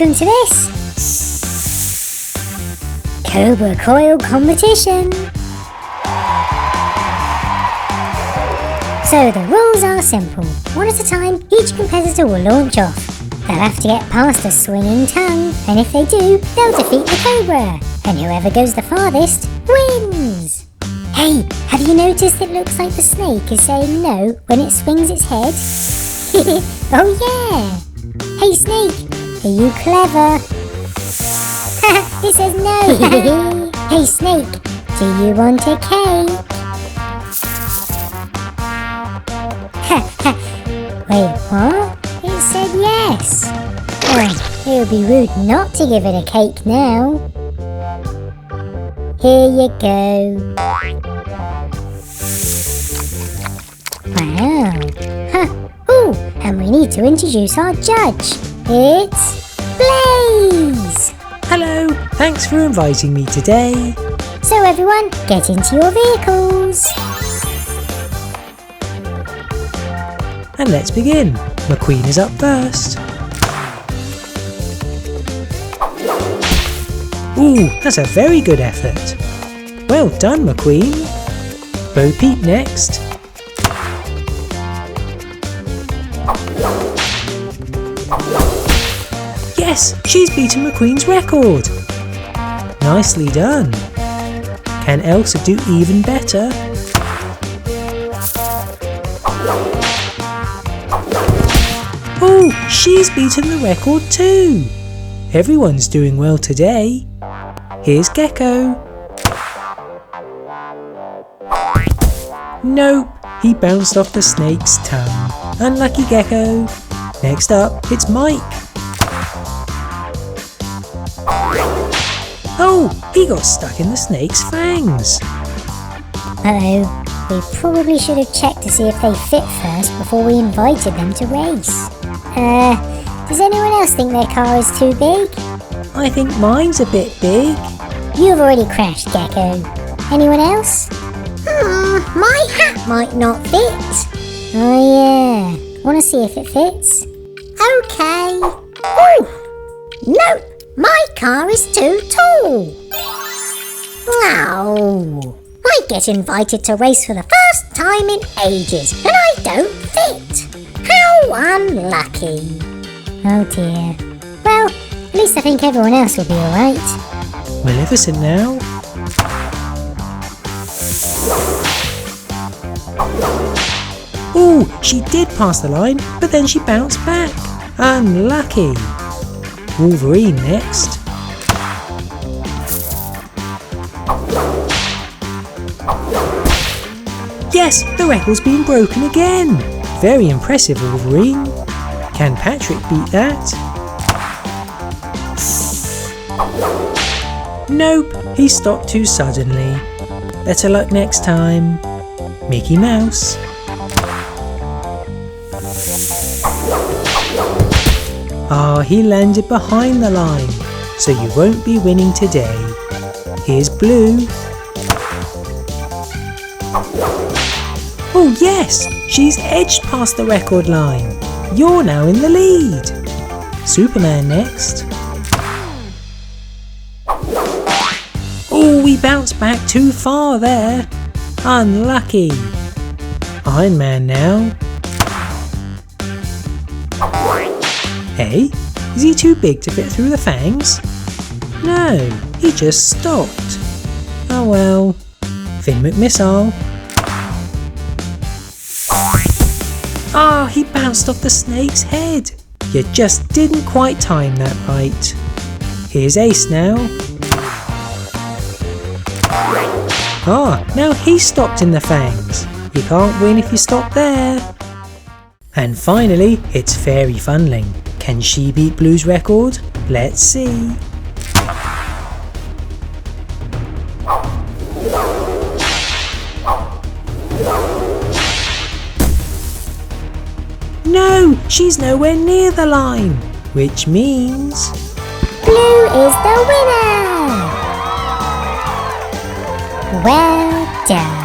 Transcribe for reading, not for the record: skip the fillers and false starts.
welcome to this Cobra Coil competition. So the rules are simple. One at a time, each competitor will launch off. They'll have to get past a swinging tongue, and if they do, they'll defeat the cobra. And whoever goes the farthest wins. Hey, have you noticed it looks like the snake is saying no when it swings its head? Oh yeah! Hey snake, are you clever? It says no! Hey snake, do you want a cake? Wait, what? It said yes! Oh, it would be rude not to give it a cake now. Here you go. Wow! Huh! Ooh, and we need to introduce our judge. It's Blaze! Hello, thanks for inviting me today. So everyone, get into your vehicles. And let's begin. McQueen is up first. Ooh, that's a very good effort. Well done, McQueen. Bo Peep next. Yes, she's beaten McQueen's record. Nicely done. Can Elsa do even better? Oh, she's beaten the record too. Everyone's doing well today. Here's Gecko. Nope, he bounced off the snake's tongue. Unlucky Gecko. Next up, it's Mike. Oh, he got stuck in the snake's fangs. Uh-oh, we probably should have checked to see if they fit first before we invited them to race. Does anyone else think their car is too big? I think mine's a bit big. You've already crashed, Gecko. Anyone else? My hat might not fit. Oh yeah, want to see if it fits? Okay. Ooh, nope, my car is too tall. No, I get invited to race for the first time in ages, and I don't fit. How unlucky. Oh dear. Well, at least I think everyone else will be alright. Maleficent now. Ooh, she did pass the line, but then she bounced back. Unlucky. Wolverine next. Yes, the record's been broken again. Very impressive, Wolverine. Can Patrick beat that? Nope, he stopped too suddenly. Better luck next time. Mickey Mouse. Ah, he landed behind the line, so you won't be winning today. Here's Blue. Oh yes, she's edged past the record line. You're now in the lead. Superman next. Oh, we bounced back too far there. Unlucky. Iron Man now. Hey, is he too big to fit through the fangs? No, he just stopped. Oh well. Finn McMissile. Ah, he bounced off the snake's head. You just didn't quite time that right. Here's Ace now. Ah, now he's stopped in the fangs. You can't win if you stop there. And finally, it's Fairy Funling. Can she beat Blue's record? Let's see. No, she's nowhere near the line, which means Blue is the winner! Well done!